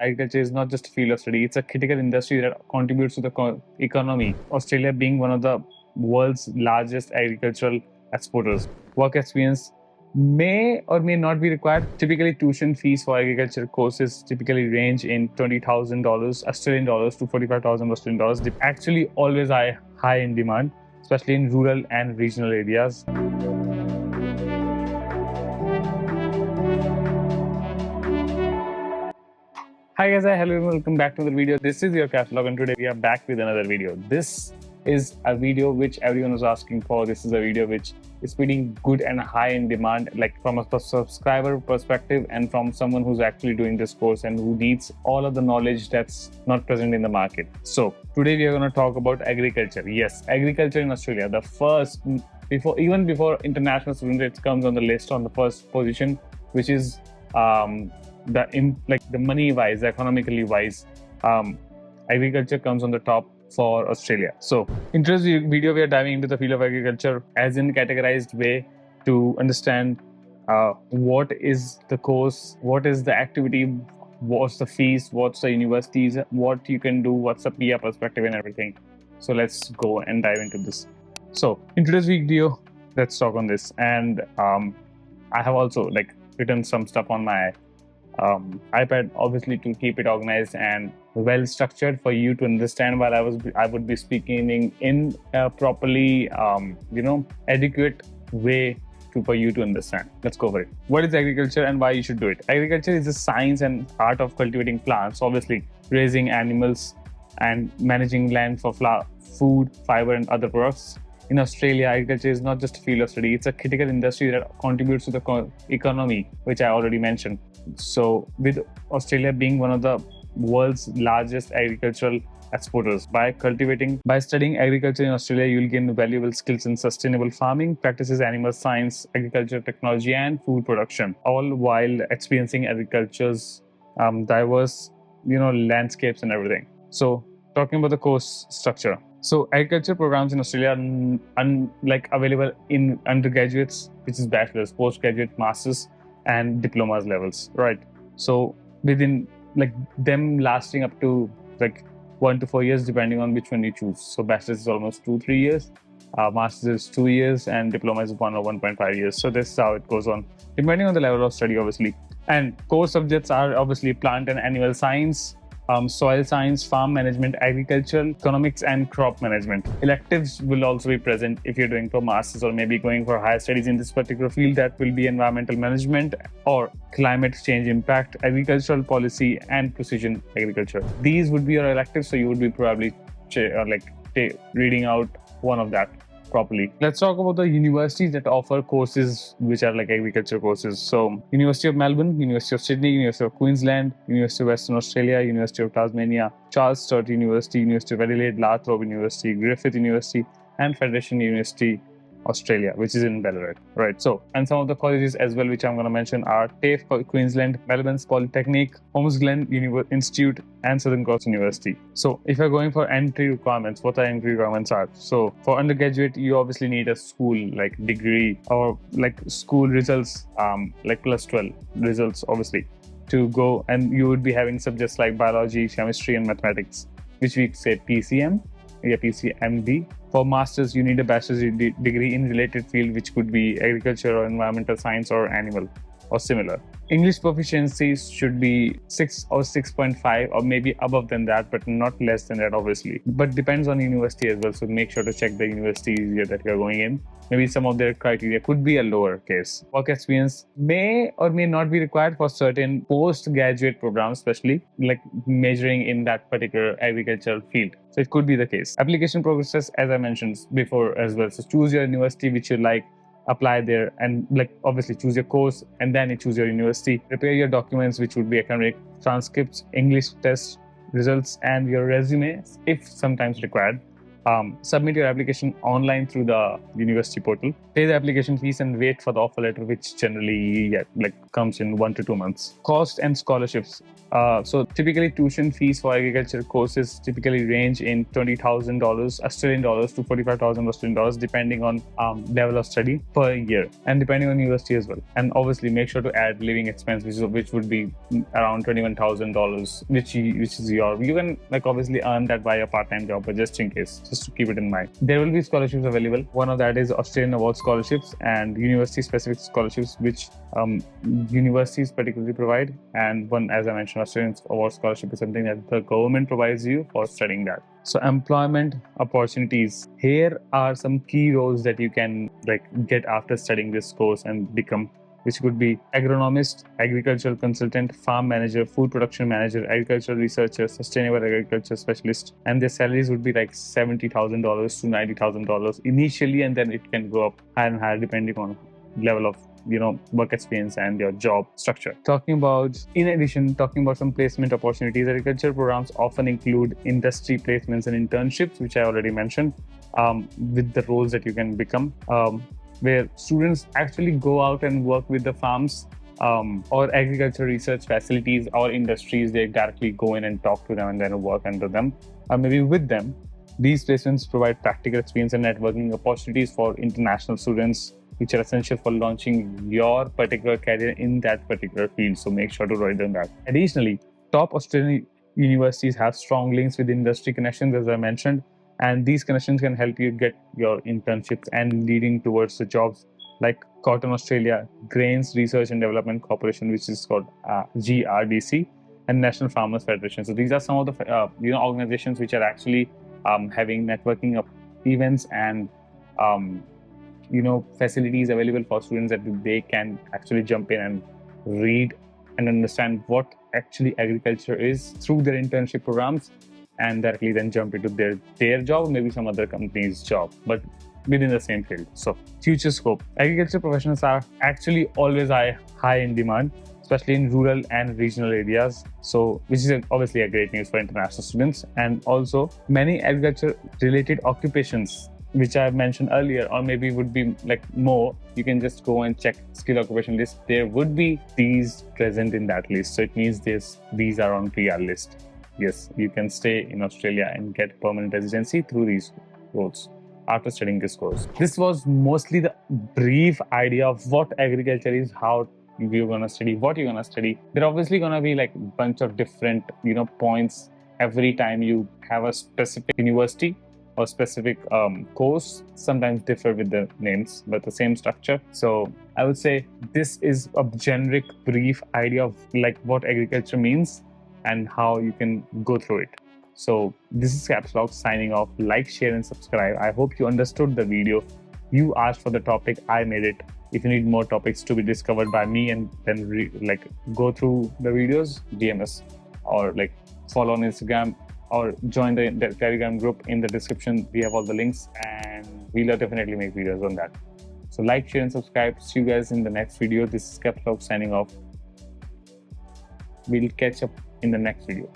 Agriculture is not just a field of study, it's a critical industry that contributes to the economy. Australia being one of the world's largest agricultural exporters. Work experience may or may not be required. Typically, tuition fees for agriculture courses typically range in $20,000 Australian dollars to 45,000 Australian dollars. They're actually always high in demand, especially in rural and regional areas. Hi guys, hello and welcome back to the video. This is your KapsLock and today we are back with another video. This is a video which everyone was asking for. This is a video which is pretty good and high in demand, like from a subscriber perspective and from someone who's actually doing this course and who needs all of the knowledge that's not present in the market. So today we are going to talk about agriculture. Yes, agriculture in Australia, the first, even before international students, it comes on the list on the first position, which is the money wise, economically wise, agriculture comes on the top for Australia. So in today's video we are diving into the field of agriculture as in categorized way to understand what is the course, what is the activity, what's the fees, what's the universities, what you can do, what's the PR perspective and everything. So let's go and dive into this. So in today's video let's talk on this, and I have also written some stuff on my iPad, obviously to keep it organized and well structured for you to understand while I would be speaking in a properly adequate way for you to understand. Let's go for it. What is agriculture and why you should do it? Agriculture is the science and art of cultivating plants, obviously raising animals and managing land for food, fiber and other products. In Australia, agriculture is not just a field of study, it's a critical industry that contributes to the economy, which I already mentioned. So with Australia being one of the world's largest agricultural exporters, by studying agriculture in Australia, you'll gain valuable skills in sustainable farming practices, animal science, agriculture technology and food production, all while experiencing agriculture's diverse landscapes and everything. So talking about the course structure. So agriculture programs in Australia are available in undergraduates, which is bachelor's, postgraduate, masters and diplomas levels, right? So within them lasting up to 1 to 4 years depending on which one you choose. So bachelor's is almost 2-3 years, master's is 2 years and diploma is 1 or 1.5 years. So this is how it goes on depending on the level of study, obviously. And core subjects are obviously plant and animal science, soil science, farm management, agricultural, economics and crop management. Electives will also be present if you're doing for masters or maybe going for higher studies in this particular field. That will be environmental management or climate change impact, agricultural policy and precision agriculture. These would be your electives, so you would be probably reading out one of that properly. Let's talk about the universities that offer courses which are agriculture courses. So University of Melbourne, University of Sydney, University of Queensland, University of Western Australia, University of Tasmania, Charles Sturt University, University of Adelaide, Lathrop University, Griffith University and Federation University Australia, which is in Ballarat, right? So, and some of the colleges as well which I'm going to mention are TAFE Queensland, Melbourne's Polytechnic, Holmes Glen Institute and Southern Cross University. So if you're going for entry requirements, what the entry requirements are? So for undergraduate, you obviously need a school degree or school results, plus 12 results obviously to go, and you would be having subjects like biology, chemistry and mathematics, which we say PCM. PCMD. For masters, you need a bachelor's degree in related field, which could be agriculture or environmental science or animal or similar. English proficiencies should be 6 or 6.5 or maybe above than that, but not less than that obviously. But depends on university as well, so make sure to check the university that you're going in. Maybe some of their criteria could be a lower case. Work experience may or may not be required for certain postgraduate programs, especially majoring in that particular agricultural field. So it could be the case. Application process, as I mentioned before as well. So choose your university which you like, apply there, and obviously choose your course and then you choose your university. Prepare your documents, which would be academic transcripts, English test results and your resume if sometimes required. Submit your application online through the university portal. Pay the application fees and wait for the offer letter, which generally comes in 1 to 2 months. Cost and scholarships. So typically tuition fees for agriculture courses typically range in $20,000 Australian dollars to 45,000 Australian dollars, depending on level of study per year, and depending on university as well. And obviously make sure to add living expense, which would be around $21,000, which is you can like obviously earn that by a part-time job, but just in case, just to keep it in mind. There will be scholarships available. One of that is Australian award scholarships and university specific scholarships, which universities particularly provide. And one, as I mentioned, Australian award scholarship is something that the government provides you for studying that. So employment opportunities. Here are some key roles that you can get after studying this course and become, which could be agronomist, agricultural consultant, farm manager, food production manager, agricultural researcher, sustainable agriculture specialist. And their salaries would be like $70,000 to $90,000 initially, and then it can go up higher and higher depending on level of work experience and your job structure. In addition, talking about some placement opportunities, agriculture programs often include industry placements and internships, which I already mentioned, with the roles that you can become, where students actually go out and work with the farms or agriculture research facilities or industries. They directly go in and talk to them and then work under them, or maybe with them. These placements provide practical experience and networking opportunities for international students, which are essential for launching your particular career in that particular field. So make sure to write down that. Additionally, top Australian universities have strong links with industry connections, as I mentioned, and these connections can help you get your internships and leading towards the jobs like Cotton Australia, Grains Research and Development Corporation, which is called GRDC, and National Farmers Federation. So these are some of the organizations which are actually having networking events and facilities available for students that they can actually jump in and read and understand what actually agriculture is through their internship programs, and directly then jump into their job or maybe some other company's job, but within the same field. So future scope. Agriculture professionals are actually always high in demand, especially in rural and regional areas. So which is obviously a great news for international students. And also many agriculture related occupations, which I mentioned earlier, or maybe would be like more, you can just go and check skill occupation list. There would be these present in that list. So it means these are on PR list. Yes, you can stay in Australia and get permanent residency through these roles after studying this course. This was mostly the brief idea of what agriculture is, how you're going to study, what you're going to study. There are obviously going to be like a bunch of different points every time you have a specific university or specific course. Sometimes differ with the names, but the same structure. So I would say this is a generic brief idea of like what agriculture means and how you can go through it. So this is KapsLock signing off. Like, share and subscribe. I hope you understood the video. You asked for the topic, I made it. If you need more topics to be discovered by me and then go through the videos, DM us or follow on Instagram or join the Telegram group. In the description we have all the links, and we'll definitely make videos on that. So like, share and subscribe. See you guys in the next video. This is KapsLock signing off. We'll catch up in the next video.